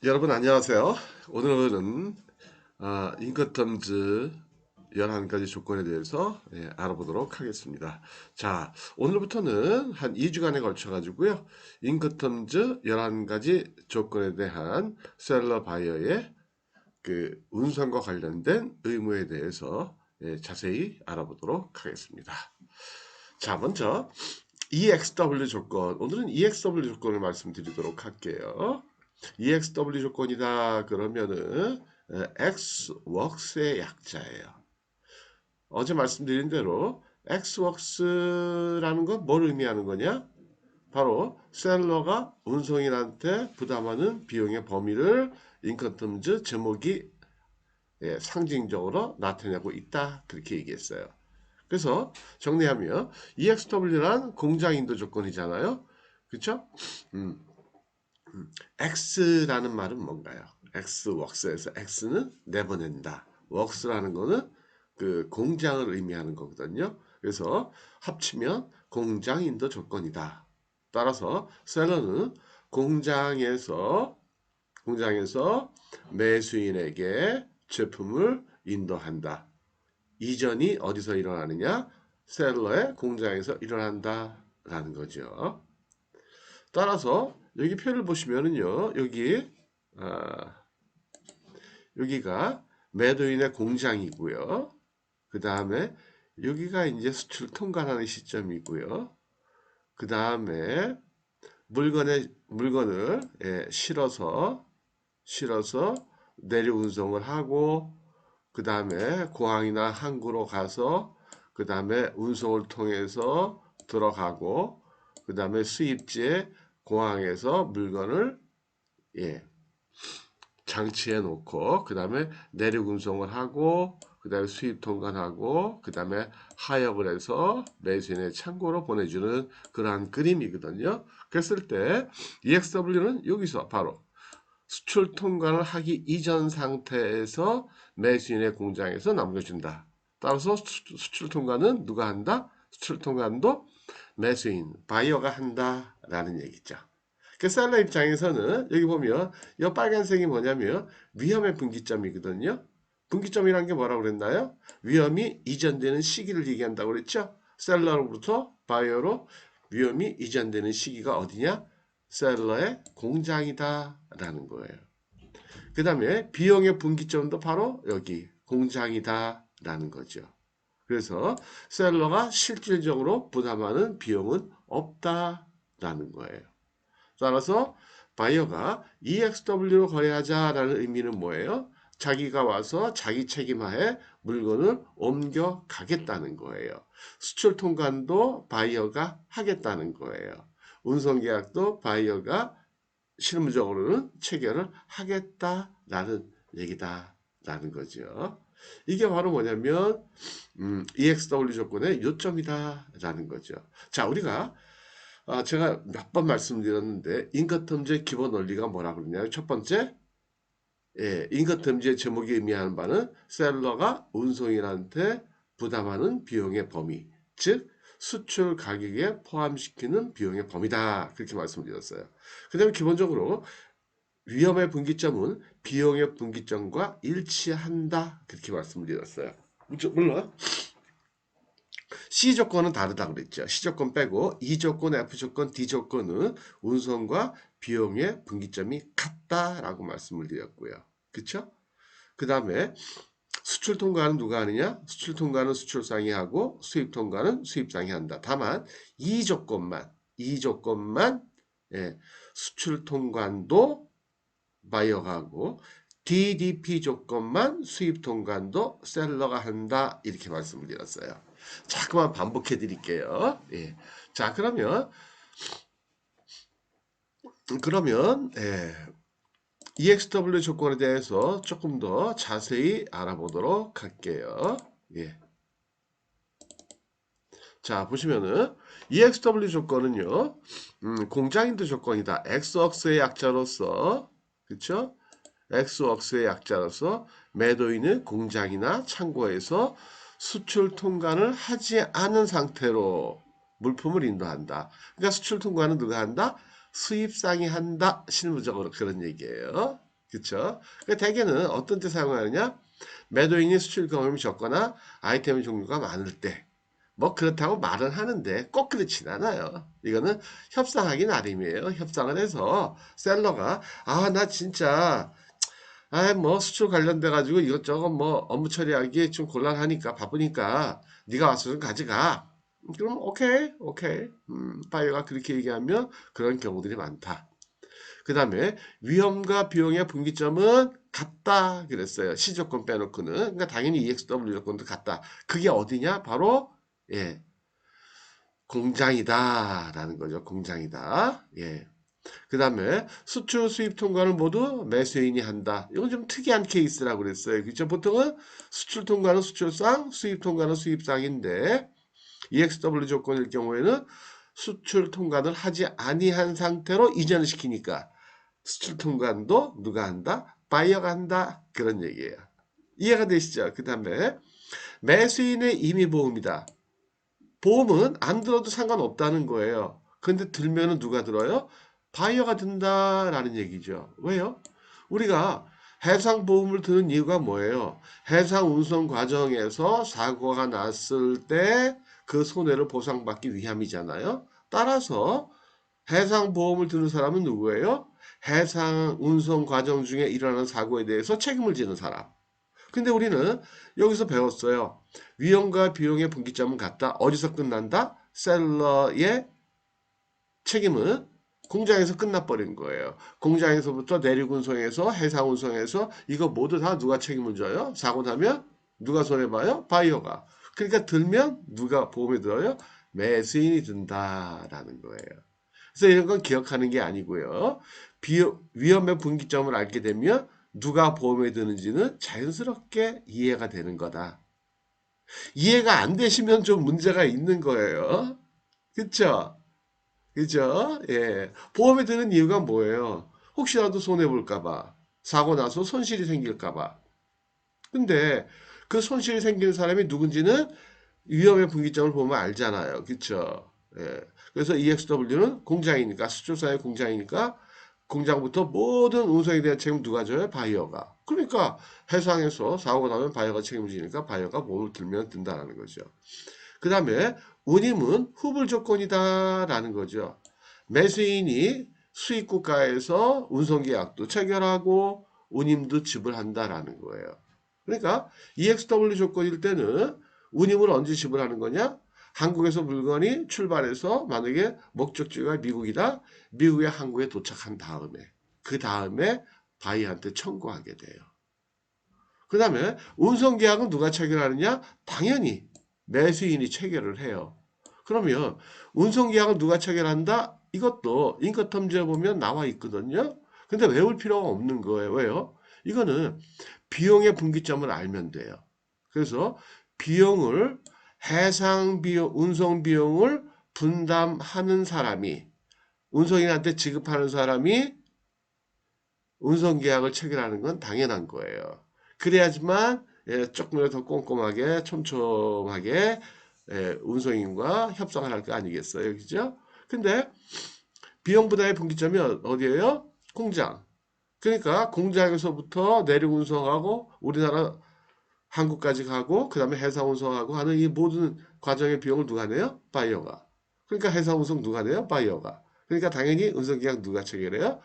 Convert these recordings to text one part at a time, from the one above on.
여러분 안녕하세요. 오늘은 인커텀즈 11가지 조건에 대해서 알아보도록 하겠습니다. 자, 오늘부터는 한 2주간에 걸쳐 가지고요. 인커텀즈 11가지 조건에 대한 셀러 바이어의 그 운송과 관련된 의무에 대해서 자세히 알아보도록 하겠습니다. 자, 먼저 EXW 조건. 오늘은 EXW 조건을 말씀드리도록 할게요. EXW 조건이다 그러면은 Xworks의 약자예요. 어제 말씀드린 대로 Xworks라는 건 뭘 의미하는 거냐? 바로 셀러가 운송인한테 부담하는 비용의 범위를 인컨텀즈 제목이 상징적으로 나타내고 있다 그렇게 얘기했어요. 그래서 정리하면 EXW란 공장 인도 조건이잖아요. 그렇죠? X라는 말은 뭔가요? Xworks에서 X는 내보낸다. Works라는 거는 그 공장을 의미하는 거거든요. 그래서 합치면 공장 인도 조건이다. 따라서 셀러는 공장에서 매수인에게 제품을 인도한다. 이전이 어디서 일어나느냐? 셀러의 공장에서 일어난다라는 거죠. 따라서 여기 표를 보시면은요, 아, 여기가 매도인의 공장이고요. 그 다음에 여기가 이제 수출 통관하는 시점이고요. 그 다음에 물건을 실어서 내려 운송을 하고, 그 다음에 공항이나 항구로 가서, 그 다음에 운송을 통해서 들어가고, 그 다음에 수입지에 공항에서 물건을 예, 장치해 놓고 그 다음에 내륙 운송을 하고 그 다음에 수입 통관하고 그 다음에 하역을 해서 매수인의 창고로 보내주는 그러한 그림이거든요. 그랬을 때 EXW는 여기서 바로 수출 통관을 하기 이전 상태에서 매수인의 공장에서 남겨준다. 따라서 수출 통관은 누가 한다? 수출 통관도 매수인, 바이어가 한다라는 얘기죠. 그 셀러 입장에서는 여기 보면 이 빨간색이 뭐냐면 위험의 분기점이거든요. 분기점이란 게 뭐라고 그랬나요? 위험이 이전되는 시기를 얘기한다고 그랬죠. 셀러로부터 바이어로 위험이 이전되는 시기가 어디냐? 셀러의 공장이다라는 거예요. 그 다음에 비용의 분기점도 바로 여기 공장이다라는 거죠. 그래서 셀러가 실질적으로 부담하는 비용은 없다라는 거예요. 따라서 바이어가 EXW로 거래하자라는 의미는 뭐예요? 자기가 와서 자기 책임하에 물건을 옮겨가겠다는 거예요. 수출 통관도 바이어가 하겠다는 거예요. 운송계약도 바이어가 실무적으로는 체결을 하겠다라는 얘기다라는 거죠. 이게 바로 뭐냐면 EXW 조건의 요점이다라는 거죠. 자, 우리가 제가 몇 번 말씀드렸는데 인커텀즈의 기본 원리가 뭐라고 그러냐면 첫 번째, 인커텀즈의 제목이 의미하는 바는 셀러가 운송인한테 부담하는 비용의 범위, 즉 수출 가격에 포함시키는 비용의 범위다. 그렇게 말씀드렸어요. 그 다음에 기본적으로 위험의 분기점은 비용의 분기점과 일치한다. 그렇게 말씀드렸어요. 물론 C 조건은 다르다고 그랬죠. C 조건 빼고 E 조건, F 조건, D 조건은 운송과 비용의 분기점이 같다라고 말씀을 드렸고요. 그쵸? 그 다음에 수출 통과는 누가 하느냐? 수출 통과는 수출상이 하고 수입 통과는 수입상이 한다. 다만 이 조건만 수출 통관도 바이어가 하고 DDP 조건만 수입 통관도 셀러가 한다. 이렇게 말씀을 드렸어요. 자꾸만 반복해 드릴게요. 예. 자, 그러면 EXW 조건에 대해서 조금 더 자세히 알아보도록 할게요. 예. 자, 보시면은 EXW 조건은요. 공장인도 조건이다. X웍스의 약자로서 그쵸? X웍스의 약자로서 매도인은 공장이나 창고에서 수출 통관을 하지 않은 상태로 물품을 인도한다. 그러니까 수출 통관은 누가 한다? 수입상이 한다. 실무적으로 그런 얘기예요. 그쵸? 그러니까 대개는 어떤 때 사용하느냐? 매도인이 수출 경험이 적거나 아이템 종류가 많을 때. 뭐 그렇다고 말은 하는데 꼭 그렇진 않아요. 이거는 협상하기 나름이에요. 협상을 해서 셀러가 나 진짜 뭐 수출 관련돼 가지고 이것저것 뭐 업무 처리하기 좀 곤란하니까 바쁘니까 네가 와서 좀 가져가. 그럼 오케이 오케이. 바이어가 그렇게 얘기하면 그런 경우들이 많다. 그 다음에 위험과 비용의 분기점은 같다 그랬어요. 시조건 빼놓고는. 그러니까 당연히 EXW 조건도 같다. 그게 어디냐? 바로 예, 공장이다라는 거죠. 공장이다. 예. 그 다음에 수출 수입 통관을 모두 매수인이 한다. 이건 좀 특이한 케이스라고 그랬어요. 그렇죠? 보통은 수출 통관은 수출상, 수입 통관은 수입상인데 EXW 조건일 경우에는 수출 통관을 하지 아니한 상태로 이전을 시키니까 수출 통관도 누가 한다? 바이어가 한다. 그런 얘기예요. 이해가 되시죠? 그 다음에 매수인의 임의보험이다. 보험은 안 들어도 상관없다는 거예요. 근데 들면은 누가 들어요? 바이어가 든다라는 얘기죠. 왜요? 우리가 해상보험을 드는 이유가 뭐예요? 해상 운송 과정에서 사고가 났을 때 그 손해를 보상받기 위함이잖아요. 따라서 해상보험을 드는 사람은 누구예요? 해상 운송 과정 중에 일어나는 사고에 대해서 책임을 지는 사람. 근데 우리는 여기서 배웠어요. 위험과 비용의 분기점은 같다. 어디서 끝난다? 셀러의 책임은 공장에서 끝나버린 거예요. 공장에서부터 내륙운송에서 해상운송에서 이거 모두 다 누가 책임을 져요? 사고 나면 누가 손해봐요? 바이어가. 그러니까 들면 누가 보험에 들어요? 매수인이 든다라는 거예요. 그래서 이런 건 기억하는 게 아니고요. 위험의 분기점을 알게 되면 누가 보험에 드는지는 자연스럽게 이해가 되는 거다. 이해가 안 되시면 좀 문제가 있는 거예요. 그쵸? 그죠? 예. 보험에 드는 이유가 뭐예요? 혹시라도 손해볼까봐. 사고 나서 손실이 생길까봐. 근데 그 손실이 생기는 사람이 누군지는 위험의 분기점을 보면 알잖아요. 그쵸? 예. 그래서 EXW는 공장이니까, 수출사의 공장이니까, 공장부터 모든 운송에 대한 책임 누가 져요? 바이어가. 그러니까 해상에서 사고가 나면 바이어가 책임을 지니까 바이어가 몸을 들면 든다는 거죠. 그 다음에 운임은 후불 조건이다라는 거죠. 매수인이 수입 국가에서 운송계약도 체결하고 운임도 지불한다라는 거예요. 그러니까 EXW 조건일 때는 운임을 언제 지불하는 거냐? 한국에서 물건이 출발해서 만약에 목적지가 미국이다. 미국에 한국에 도착한 다음에 그 다음에 바이한테 청구하게 돼요. 그 다음에 운송계약은 누가 체결하느냐? 당연히 매수인이 체결을 해요. 그러면 운송계약을 누가 체결한다? 이것도 인커텀즈에 보면 나와 있거든요. 근데 외울 필요가 없는 거예요. 왜요? 이거는 비용의 분기점을 알면 돼요. 그래서 비용을 해상 비용, 운송 비용을 분담하는 사람이 운송인한테 지급하는 사람이 운송계약을 체결하는 건 당연한 거예요. 그래야지만 조금이라도 더 꼼꼼하게 촘촘하게 운송인과 협상을 할 거 아니겠어요, 그죠? 근데 비용 부담의 분기점이 어디예요? 공장. 그러니까 공장에서부터 내륙 운송하고 우리나라 한국까지 가고 그 다음에 해상 운송하고 하는 이 모든 과정의 비용을 누가 내요? 바이어가. 그러니까 해상 운송 누가 내요? 바이어가. 그러니까 당연히 운송계약 누가 체결해요?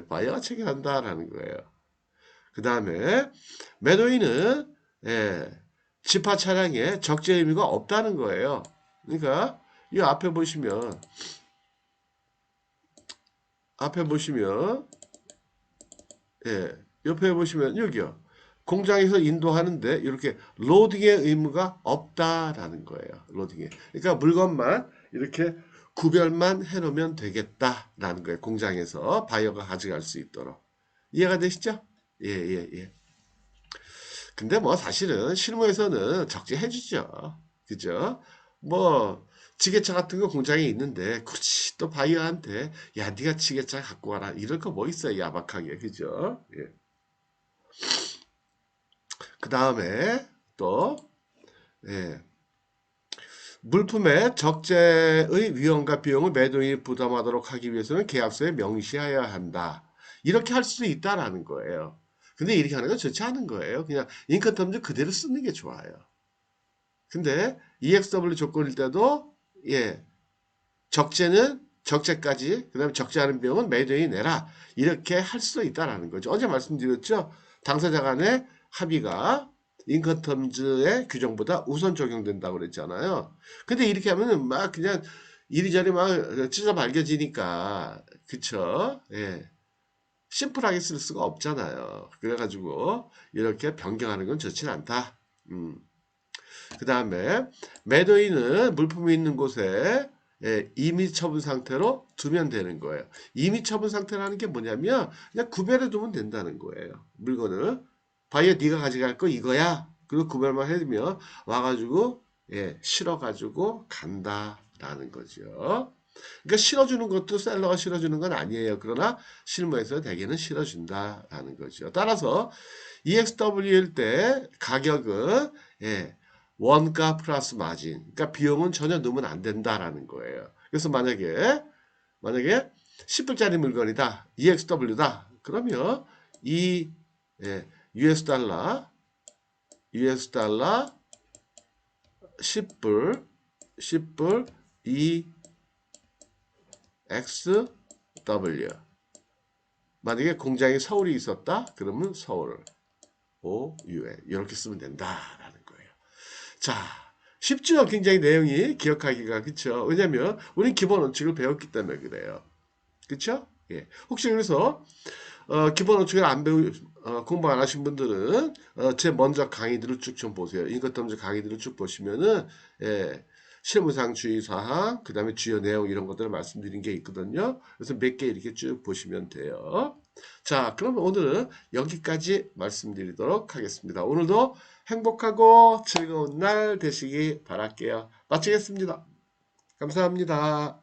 바이어가 체결한다라는 거예요. 그 다음에 매도인은 지파 차량에 적재 의미가 없다는 거예요. 그러니까 이 앞에 보시면 옆에 보시면 여기요. 공장에서 인도하는데 이렇게 로딩의 의무가 없다라는 거예요. 로딩에. 그러니까 물건만 이렇게 구별만 해놓으면 되겠다라는 거예요. 공장에서 바이어가 가져갈 수 있도록. 이해가 되시죠? 예, 예, 예. 근데 뭐 사실은 실무에서는 적재해주죠. 그죠? 뭐 지게차 같은 거 공장에 있는데 굳이 또 바이어한테 야 네가 지게차 갖고 와라 이럴 거 뭐 있어요 야박하게 그죠? 예. 그 다음에 또 예. 물품의 적재의 위험과 비용을 매도인이 부담하도록 하기 위해서는 계약서에 명시해야 한다. 이렇게 할 수도 있다라는 거예요. 근데 이렇게 하는 건 좋지 않은 거예요. 그냥 인컨 텀즈 그대로 쓰는 게 좋아요. 근데 EXW 조건일 때도 예, 적재는 적재까지, 그 다음에 적재 않은 비용은 매도인이 내라. 이렇게 할 수도 있다라는 거죠. 어제 말씀드렸죠. 당사자 간의 합의가 인컨 텀즈의 규정보다 우선 적용된다고 그랬잖아요. 근데 이렇게 하면은 막 그냥 이리저리 막 찢어 밝혀지니까, 그쵸? 예. 심플하게 쓸 수가 없잖아요. 그래가지고 이렇게 변경하는 건 좋진 않다. 그 다음에 매도인은 물품이 있는 곳에 임의 처분 상태로 두면 되는 거예요. 임의 처분 상태라는 게 뭐냐면 그냥 구별해 두면 된다는 거예요. 물건을 바이어 네가 가져갈 거 이거야. 그리고 구별만 해두면 와가지고 실어가지고 간다라는 거죠. 그러니까 실어주는 것도 셀러가 실어주는 건 아니에요. 그러나 실무에서 대개는 실어준다라는 거죠. 따라서 EXW일 때 가격은 원가 플러스 마진. 그러니까 비용은 전혀 넣으면 안 된다라는 거예요. 그래서 만약에 10불짜리 물건이다. EXW다. 그러면 이 US 달러 10불 EXW. 만약에 공장이 서울이 있었다. 그러면 서울 OUN 이렇게 쓰면 된다라는 거예요. 자, 쉽죠? 굉장히 내용이 기억하기가. 그쵸? 왜냐면 우린 기본 원칙을 배웠기 때문에 그래요. 그쵸? 예. 혹시 그래서 기본 원칙을 안 공부 안 하신 분들은 제 먼저 강의들을 쭉 좀 보세요. 인건텀즈 강의들을 쭉 보시면은 실무상 주의사항, 그 다음에 주요 내용 이런 것들을 말씀드린 게 있거든요. 그래서 몇 개 이렇게 쭉 보시면 돼요. 자, 그럼 오늘은 여기까지 말씀드리도록 하겠습니다. 오늘도 행복하고 즐거운 날 되시기 바랄게요. 마치겠습니다. 감사합니다.